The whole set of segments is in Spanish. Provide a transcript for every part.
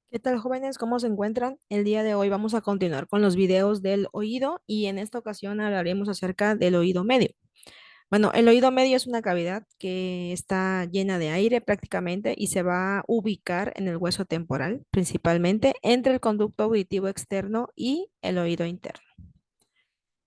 ¿Qué tal, jóvenes? ¿Cómo se encuentran? El día de hoy vamos a continuar con los videos del oído y en esta ocasión hablaremos acerca del oído medio. Bueno, el oído medio es una cavidad que está llena de aire prácticamente y se va a ubicar en el hueso temporal, principalmente entre el conducto auditivo externo y el oído interno.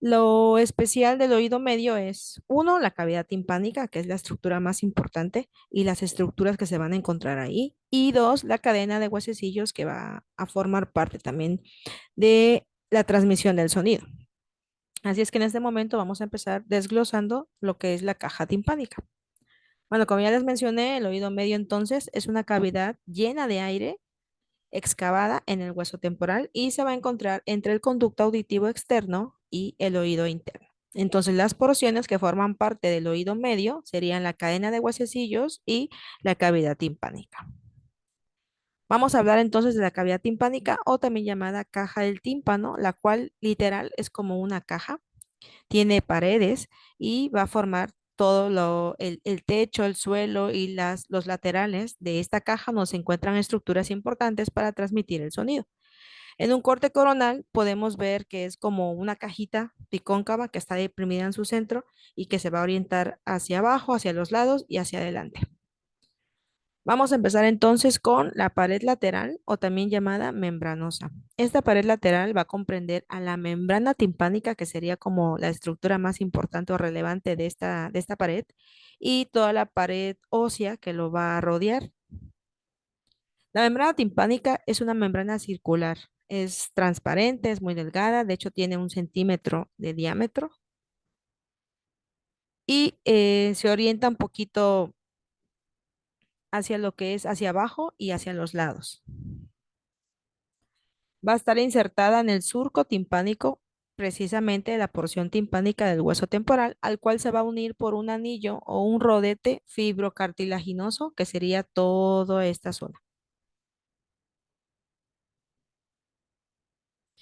Lo especial del oído medio es, uno, la cavidad timpánica, que es la estructura más importante y las estructuras que se van a encontrar ahí. Y dos, la cadena de huesecillos que va a formar parte también de la transmisión del sonido. Así es que en este momento vamos a empezar desglosando lo que es la caja timpánica. Bueno, como ya les mencioné, el oído medio entonces es una cavidad llena de aire excavada en el hueso temporal y se va a encontrar entre el conducto auditivo externo y el oído interno. Entonces, las porciones que forman parte del oído medio serían la cadena de huesecillos y la cavidad timpánica. Vamos a hablar entonces de la cavidad timpánica o también llamada caja del tímpano, la cual literal es como una caja, tiene paredes y va a formar el techo, el suelo y los laterales de esta caja nos encuentran estructuras importantes para transmitir el sonido. En un corte coronal podemos ver que es como una cajita bicóncava que está deprimida en su centro y que se va a orientar hacia abajo, hacia los lados y hacia adelante. Vamos a empezar entonces con la pared lateral o también llamada membranosa. Esta pared lateral va a comprender a la membrana timpánica, que sería como la estructura más importante o relevante de esta pared, y toda la pared ósea que lo va a rodear. La membrana timpánica es una membrana circular, es transparente, es muy delgada, de hecho tiene 1 centímetro de diámetro y se orienta un poquito hacia lo que es hacia abajo y hacia los lados. Va a estar insertada en el surco timpánico, precisamente la porción timpánica del hueso temporal, al cual se va a unir por un anillo o un rodete fibrocartilaginoso, que sería toda esta zona.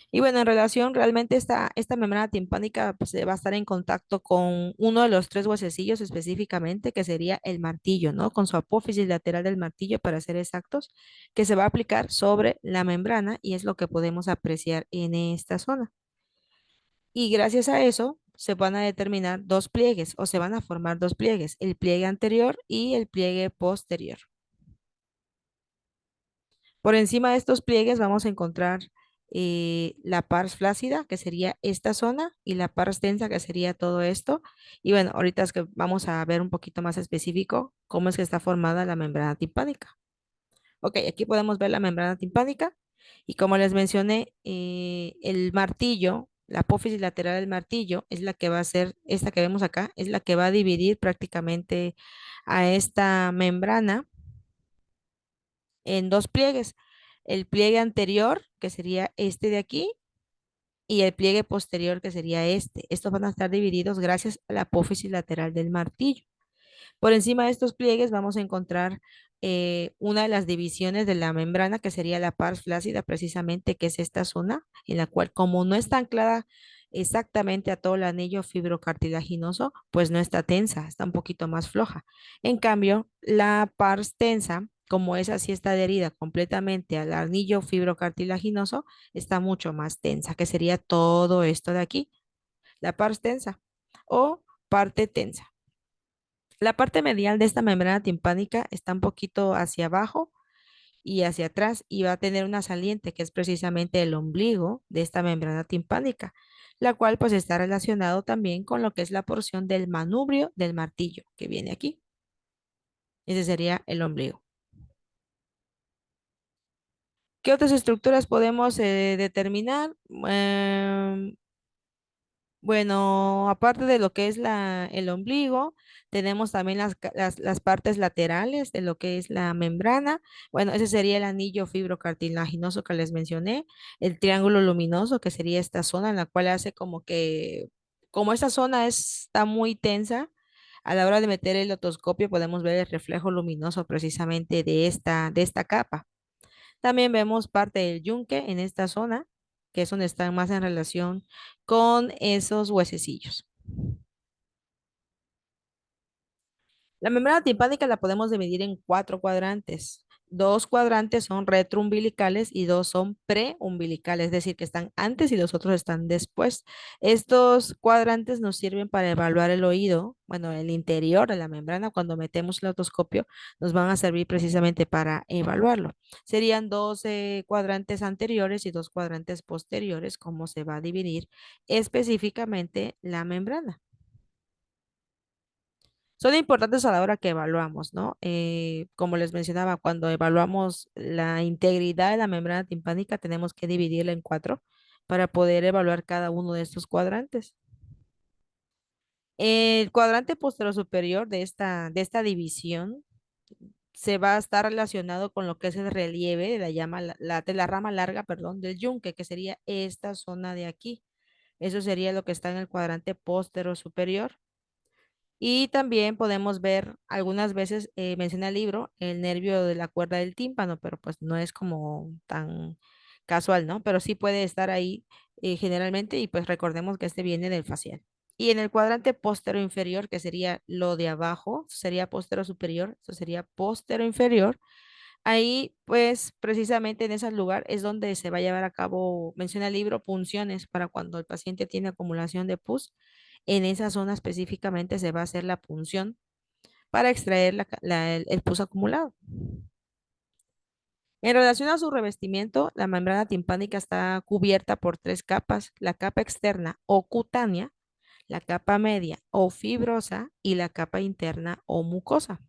Y bueno, en relación, realmente esta membrana timpánica pues, va a estar en contacto con uno de los tres huesecillos específicamente, que sería el martillo, ¿no? Con su apófisis lateral del martillo, para ser exactos, que se va a aplicar sobre la membrana y es lo que podemos apreciar en esta zona. Y gracias a eso se van a determinar dos pliegues o se van a formar dos pliegues, el pliegue anterior y el pliegue posterior. Por encima de estos pliegues vamos a encontrar la pars flácida, que sería esta zona, y la pars tensa, que sería todo esto. Y bueno, ahorita es que vamos a ver un poquito más específico cómo es que está formada la membrana timpánica. Ok, aquí podemos ver la membrana timpánica y como les mencioné, el martillo, la apófisis lateral del martillo es la que va a ser, esta que vemos acá, es la que va a dividir prácticamente a esta membrana en dos pliegues. El pliegue anterior, que sería este de aquí, y el pliegue posterior, que sería este. Estos van a estar divididos gracias a la apófisis lateral del martillo. Por encima de estos pliegues vamos a encontrar una de las divisiones de la membrana, que sería la pars flácida, precisamente, que es esta zona, en la cual, como no está anclada exactamente a todo el anillo fibrocartilaginoso, pues no está tensa, está un poquito más floja. En cambio, la pars tensa, como esa sí está adherida completamente al anillo fibrocartilaginoso, está mucho más tensa, que sería todo esto de aquí, la pars tensa o parte tensa. La parte medial de esta membrana timpánica está un poquito hacia abajo y hacia atrás y va a tener una saliente que es precisamente el ombligo de esta membrana timpánica, la cual pues está relacionado también con lo que es la porción del manubrio del martillo que viene aquí. Ese sería el ombligo. ¿Qué otras estructuras podemos determinar? Bueno, aparte de lo que es el ombligo, tenemos también las partes laterales de lo que es la membrana. Bueno, ese sería el anillo fibrocartilaginoso que les mencioné, el triángulo luminoso, que sería esta zona en la cual hace como que, como esta zona está muy tensa, a la hora de meter el otoscopio podemos ver el reflejo luminoso precisamente de esta capa. También vemos parte del yunque en esta zona, que es donde están más en relación con esos huesecillos. La membrana timpánica la podemos dividir en cuatro cuadrantes. Dos cuadrantes son retroumbilicales y dos son preumbilicales, es decir, que están antes y los otros están después. Estos cuadrantes nos sirven para evaluar el oído, bueno, el interior de la membrana, cuando metemos el otoscopio, nos van a servir precisamente para evaluarlo. Serían dos cuadrantes anteriores y dos cuadrantes posteriores, cómo se va a dividir específicamente la membrana. Son importantes a la hora que evaluamos, ¿no? Como les mencionaba, cuando evaluamos la integridad de la membrana timpánica, tenemos que dividirla en cuatro para poder evaluar cada uno de estos cuadrantes. El cuadrante posterior superior de esta división se va a estar relacionado con lo que es el relieve de la, de la rama larga, perdón, del yunque, que sería esta zona de aquí. Eso sería lo que está en el cuadrante posterior superior. Y también podemos ver, algunas veces menciona el libro, el nervio de la cuerda del tímpano, pero pues no es como tan casual, ¿no? Pero sí puede estar ahí generalmente y pues recordemos que este viene del facial. Y en el cuadrante póstero inferior, que sería lo de abajo, sería póstero superior, eso sería póstero inferior. Ahí, pues, precisamente en ese lugar es donde se va a llevar a cabo, menciona el libro, punciones para cuando el paciente tiene acumulación de pus. En esa zona específicamente se va a hacer la punción para extraer el pus acumulado. En relación a su revestimiento, la membrana timpánica está cubierta por tres capas: la capa externa o cutánea, la capa media o fibrosa y la capa interna o mucosa.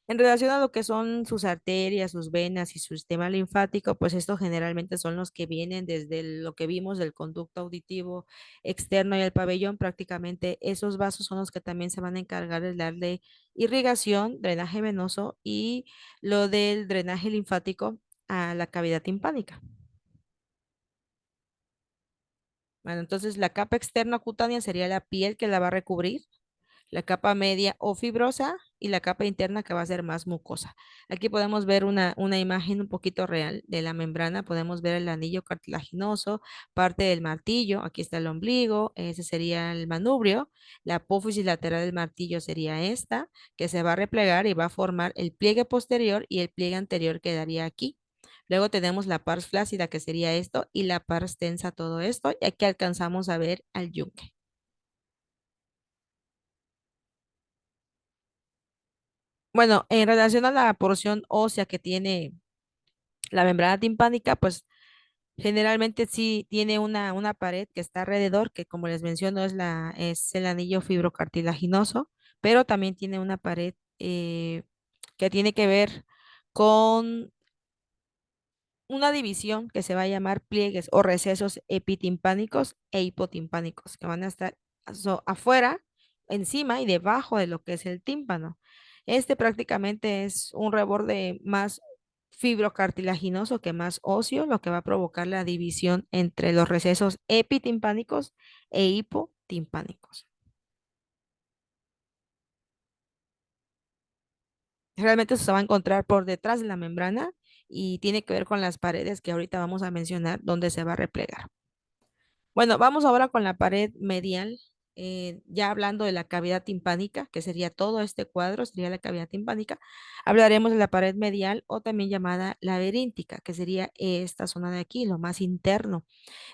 En relación a lo que son sus arterias, sus venas y su sistema linfático, pues estos generalmente son los que vienen desde lo que vimos del conducto auditivo externo y el pabellón. Prácticamente esos vasos son los que también se van a encargar de darle irrigación, drenaje venoso y lo del drenaje linfático a la cavidad timpánica. Bueno, entonces la capa externa cutánea sería la piel que la va a recubrir, la capa media o fibrosa y la capa interna que va a ser más mucosa. Aquí podemos ver una imagen un poquito real de la membrana. Podemos ver el anillo cartilaginoso, parte del martillo. Aquí está el ombligo, ese sería el manubrio. La apófisis lateral del martillo sería esta, que se va a replegar y va a formar el pliegue posterior y el pliegue anterior quedaría aquí. Luego tenemos la pars flácida, que sería esto, y la pars tensa, todo esto. Y aquí alcanzamos a ver al yunque. Bueno, en relación a la porción ósea que tiene la membrana timpánica, pues generalmente sí tiene una pared que está alrededor, que como les menciono es el anillo fibrocartilaginoso, pero también tiene una pared que tiene que ver con una división que se va a llamar pliegues o recesos epitimpánicos e hipotimpánicos, que van a estar afuera, encima y debajo de lo que es el tímpano. Este prácticamente es un reborde más fibrocartilaginoso que más óseo, lo que va a provocar la división entre los recesos epitimpánicos e hipotimpánicos. Realmente eso se va a encontrar por detrás de la membrana y tiene que ver con las paredes que ahorita vamos a mencionar, donde se va a replegar. Bueno, vamos ahora con la pared medial, ya hablando de la cavidad timpánica, que sería todo este cuadro, sería la cavidad timpánica. Hablaremos de la pared medial o también llamada laberíntica, que sería esta zona de aquí, lo más interno.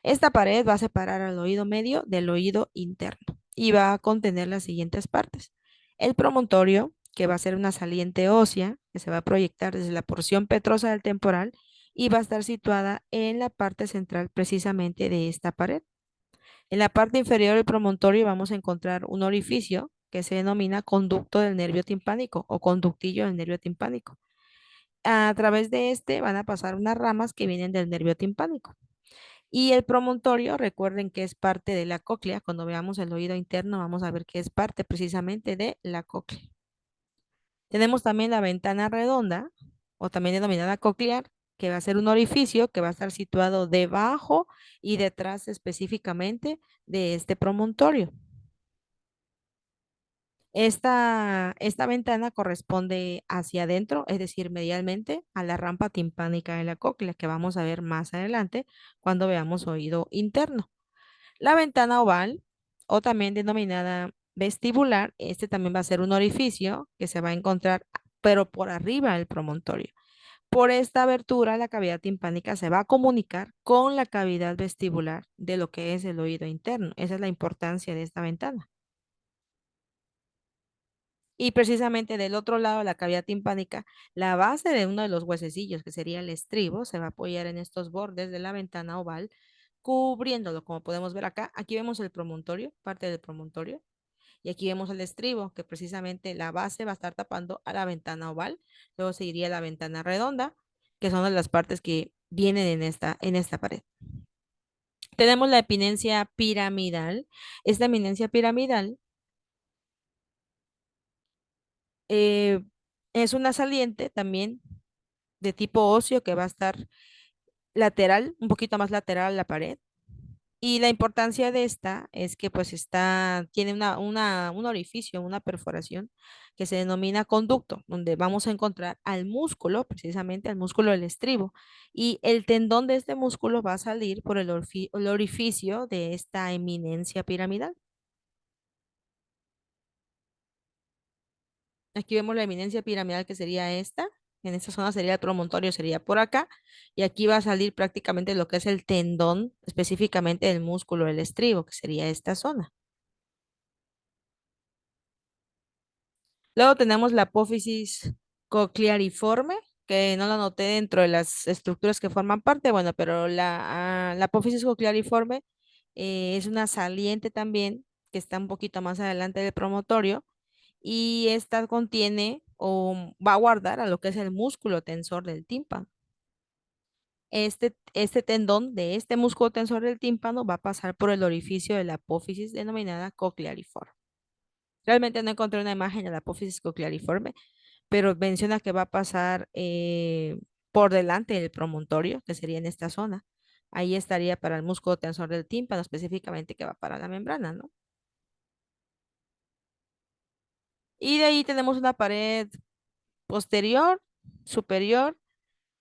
Esta pared va a separar al oído medio del oído interno y va a contener las siguientes partes: el promontorio, que va a ser una saliente ósea que se va a proyectar desde la porción petrosa del temporal y va a estar situada en la parte central precisamente de esta pared. En la parte inferior del promontorio vamos a encontrar un orificio que se denomina conducto del nervio timpánico o conductillo del nervio timpánico. A través de este van a pasar unas ramas que vienen del nervio timpánico. Y el promontorio, recuerden que es parte de la cóclea. Cuando veamos el oído interno, vamos a ver que es parte precisamente de la cóclea. Tenemos también la ventana redonda, o también denominada coclear, que va a ser un orificio que va a estar situado debajo y detrás específicamente de este promontorio. Esta ventana corresponde hacia adentro, es decir, medialmente a la rampa timpánica de la cóclea, que vamos a ver más adelante cuando veamos oído interno. La ventana oval, o también denominada vestibular, este también va a ser un orificio que se va a encontrar, pero por arriba del promontorio. Por esta abertura, la cavidad timpánica se va a comunicar con la cavidad vestibular de lo que es el oído interno. Esa es la importancia de esta ventana. Y precisamente del otro lado de la cavidad timpánica, la base de uno de los huesecillos, que sería el estribo, se va a apoyar en estos bordes de la ventana oval, cubriéndolo, como podemos ver acá. Aquí vemos el promontorio, parte del promontorio, y aquí vemos el estribo, que precisamente la base va a estar tapando a la ventana oval. Luego seguiría la ventana redonda, que son de las partes que vienen en esta pared. Tenemos la eminencia piramidal. Esta eminencia piramidal eh, es una saliente también de tipo óseo que va a estar lateral, un poquito más lateral a la pared. Y la importancia de esta es que pues tiene un orificio, una perforación que se denomina conducto, donde vamos a encontrar al músculo, precisamente al músculo del estribo. Y el tendón de este músculo va a salir por el orificio de esta eminencia piramidal. Aquí vemos la eminencia piramidal que sería esta. En esta zona sería el promontorio, sería por acá. Y aquí va a salir prácticamente lo que es el tendón, específicamente del músculo del estribo, que sería esta zona. Luego tenemos la apófisis cocleariforme, que no la noté dentro de las estructuras que forman parte, bueno, pero la apófisis cocleariforme es una saliente también que está un poquito más adelante del promontorio y esta contiene o va a guardar a lo que es el músculo tensor del tímpano. Este tendón de este músculo tensor del tímpano va a pasar por el orificio de la apófisis denominada cocleariforme. Realmente no encontré una imagen de la apófisis cocleariforme, pero menciona que va a pasar por delante del promontorio, que sería en esta zona. Ahí estaría para el músculo tensor del tímpano, específicamente que va para la membrana, ¿no? Y de ahí tenemos una pared posterior, superior,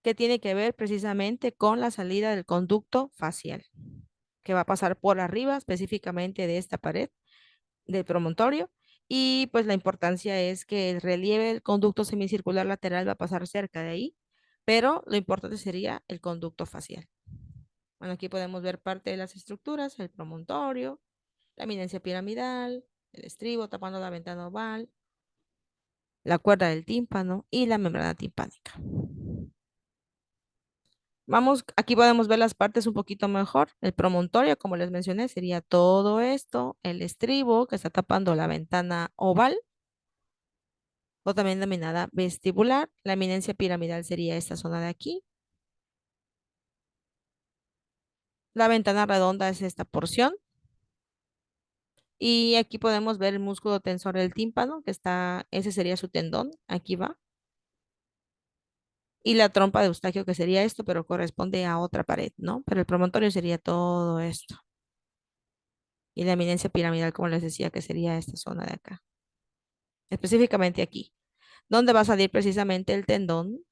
que tiene que ver precisamente con la salida del conducto facial, que va a pasar por arriba específicamente de esta pared del promontorio. Y pues la importancia es que el relieve del conducto semicircular lateral va a pasar cerca de ahí, pero lo importante sería el conducto facial. Bueno, aquí podemos ver parte de las estructuras, el promontorio, la eminencia piramidal, el estribo tapando la ventana oval, la cuerda del tímpano y la membrana timpánica. Vamos, aquí podemos ver las partes un poquito mejor. El promontorio, como les mencioné, sería todo esto, el estribo que está tapando la ventana oval o también denominada vestibular. La eminencia piramidal sería esta zona de aquí. La ventana redonda es esta porción. Y aquí podemos ver el músculo tensor del tímpano, que está, ese sería su tendón, aquí va. Y la trompa de Eustaquio, que sería esto, pero corresponde a otra pared, ¿no? Pero el promontorio sería todo esto. Y la eminencia piramidal, como les decía, que sería esta zona de acá. Específicamente aquí, donde va a salir precisamente el tendón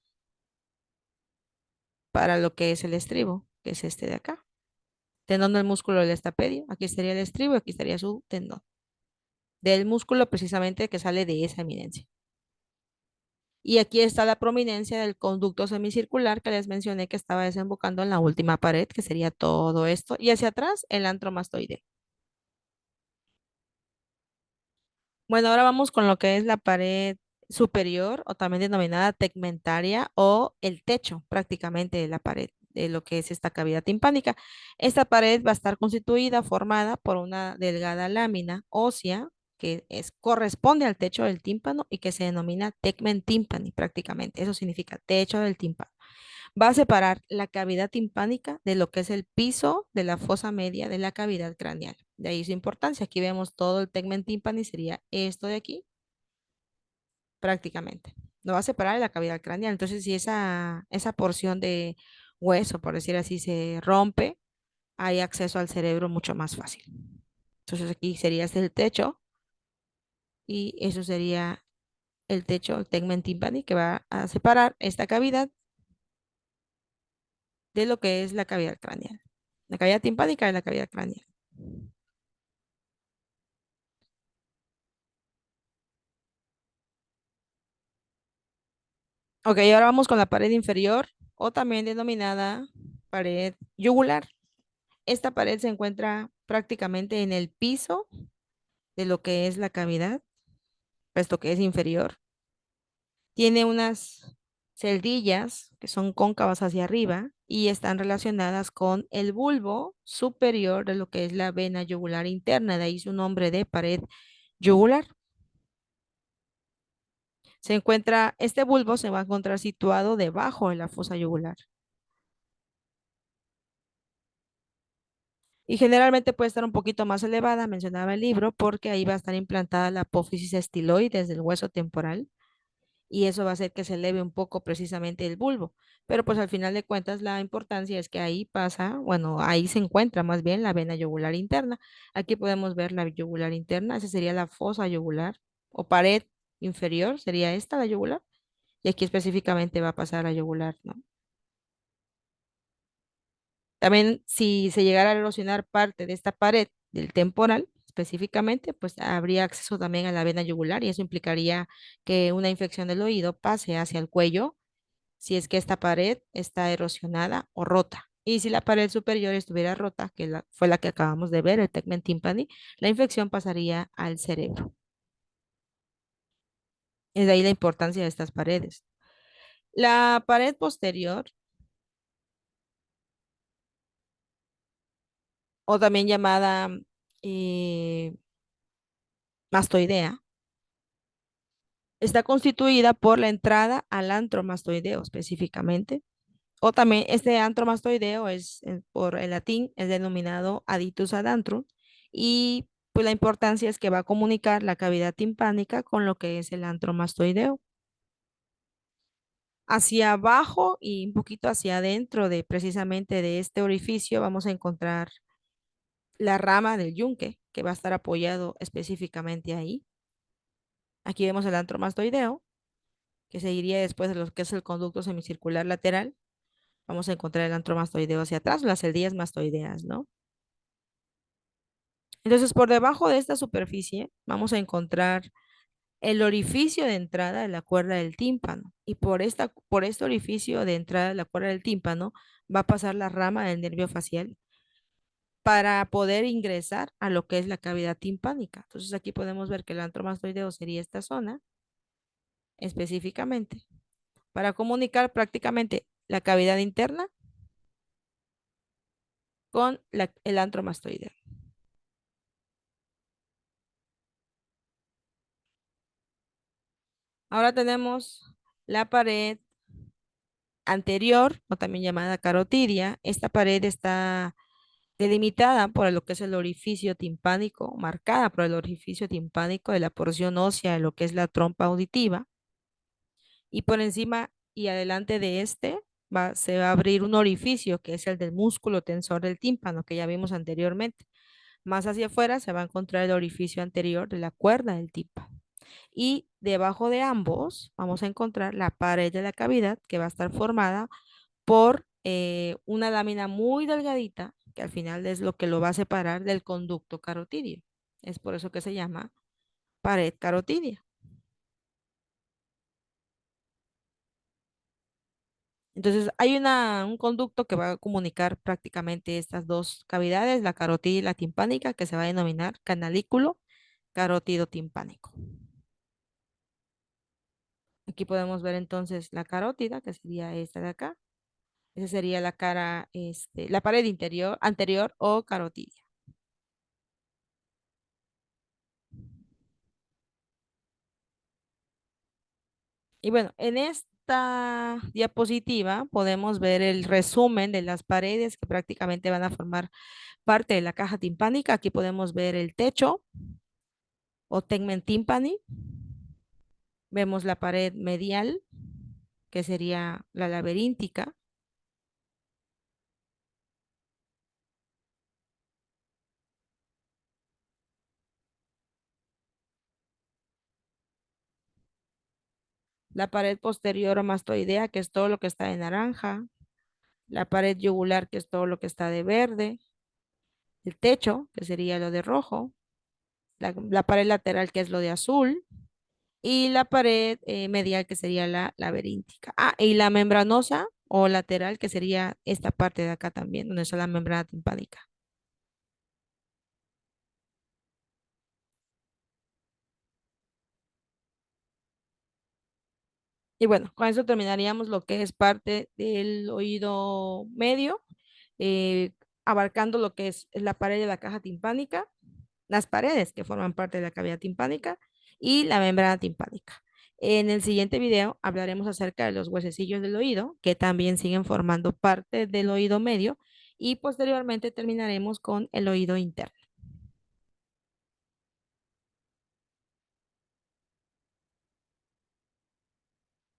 para lo que es el estribo, que es este de acá. Tendón del músculo del estapedio. Aquí estaría el estribo y aquí estaría su tendón. Del músculo precisamente que sale de esa eminencia. Y aquí está la prominencia del conducto semicircular que les mencioné que estaba desembocando en la última pared, que sería todo esto. Y hacia atrás, el antromastoide. Bueno, ahora vamos con lo que es la pared superior o también denominada tegmentaria o el techo prácticamente de la pared de lo que es esta cavidad timpánica. Esta pared va a estar constituida, formada por una delgada lámina ósea corresponde al techo del tímpano y que se denomina tegmen timpani prácticamente. Eso significa techo del tímpano. Va a separar la cavidad timpánica de lo que es el piso de la fosa media de la cavidad craneal. De ahí su importancia. Aquí vemos todo el tegmen timpani, sería esto de aquí, prácticamente. Lo va a separar de la cavidad craneal. Entonces, si esa porción de hueso, por decir así, se rompe, hay acceso al cerebro mucho más fácil. Entonces, aquí sería este el techo y eso sería el techo, el tegmen timpani, que va a separar esta cavidad de lo que es la cavidad craneal. La cavidad timpánica de la cavidad craneal. Ok, ahora vamos con la pared inferior o también denominada pared yugular. Esta pared se encuentra prácticamente en el piso de lo que es la cavidad, puesto que es inferior. Tiene unas celdillas que son cóncavas hacia arriba y están relacionadas con el bulbo superior de lo que es la vena yugular interna, de ahí su nombre de pared yugular. Este bulbo se va a encontrar situado debajo de la fosa yugular y generalmente puede estar un poquito más elevada, mencionaba el libro, porque ahí va a estar implantada la apófisis estiloides del hueso temporal y eso va a hacer que se eleve un poco precisamente el bulbo. Pero pues al final de cuentas la importancia es que ahí pasa, bueno, ahí se encuentra más bien la vena yugular interna. Aquí podemos ver la yugular interna, esa sería la fosa yugular o pared inferior, sería esta la yugular. Y aquí específicamente va a pasar la yugular, ¿no? También si se llegara a erosionar parte de esta pared del temporal, específicamente, pues habría acceso también a la vena yugular y eso implicaría que una infección del oído pase hacia el cuello si es que esta pared está erosionada o rota. Y si la pared superior estuviera rota, fue la que acabamos de ver, el tegmen timpani, la infección pasaría al cerebro. Es de ahí la importancia de estas paredes. La pared posterior, o también llamada eh, mastoidea, está constituida por la entrada al antro mastoideo específicamente. O también este antro mastoideo por el latín, es denominado aditus ad antrum y pues la importancia es que va a comunicar la cavidad timpánica con lo que es el antro mastoideo. Hacia abajo y un poquito hacia adentro de precisamente de este orificio vamos a encontrar la rama del yunque que va a estar apoyado específicamente ahí. Aquí vemos el antro mastoideo que seguiría después de lo que es el conducto semicircular lateral. Vamos a encontrar el antro mastoideo hacia atrás, las celdillas mastoideas, ¿no? Entonces, por debajo de esta superficie vamos a encontrar el orificio de entrada de la cuerda del tímpano. Y por este orificio de entrada de la cuerda del tímpano va a pasar la rama del nervio facial para poder ingresar a lo que es la cavidad timpánica. Entonces, aquí podemos ver que el antromastoideo sería esta zona específicamente para comunicar prácticamente la cavidad interna con el antromastoideo. Ahora tenemos la pared anterior, o también llamada carotidia. Esta pared está delimitada por lo que es el orificio timpánico, marcada por el orificio timpánico de la porción ósea de lo que es la trompa auditiva. Y por encima y adelante de este se va a abrir un orificio que es el del músculo tensor del tímpano, que ya vimos anteriormente. Más hacia afuera se va a encontrar el orificio anterior de la cuerda del tímpano. Y debajo de ambos vamos a encontrar la pared de la cavidad que va a estar formada por una lámina muy delgadita, que al final es lo que lo va a separar del conducto carotidio. Es por eso que se llama pared carotidia. Entonces, hay un conducto que va a comunicar prácticamente estas dos cavidades, la carotidia y la timpánica, que se va a denominar canalículo carótido timpánico. Aquí podemos ver entonces la carótida, que sería esta de acá. Esa sería la cara, la pared anterior o carotidia. Y bueno, en esta diapositiva podemos ver el resumen de las paredes que prácticamente van a formar parte de la caja timpánica. Aquí podemos ver el techo o tegmen timpani. Vemos la pared medial, que sería la laberíntica. La pared posterior o mastoidea, que es todo lo que está de naranja. La pared yugular, que es todo lo que está de verde. El techo, que sería lo de rojo. La pared lateral, que es lo de azul. y la pared medial, que sería la laberíntica. Ah, y la membranosa o lateral, que sería esta parte de acá también, donde está la membrana timpánica. Y bueno, con eso terminaríamos lo que es parte del oído medio, eh, abarcando lo que es la pared de la caja timpánica, las paredes que forman parte de la cavidad timpánica y la membrana timpánica. En el siguiente video hablaremos acerca de los huesecillos del oído, que también siguen formando parte del oído medio, y posteriormente terminaremos con el oído interno.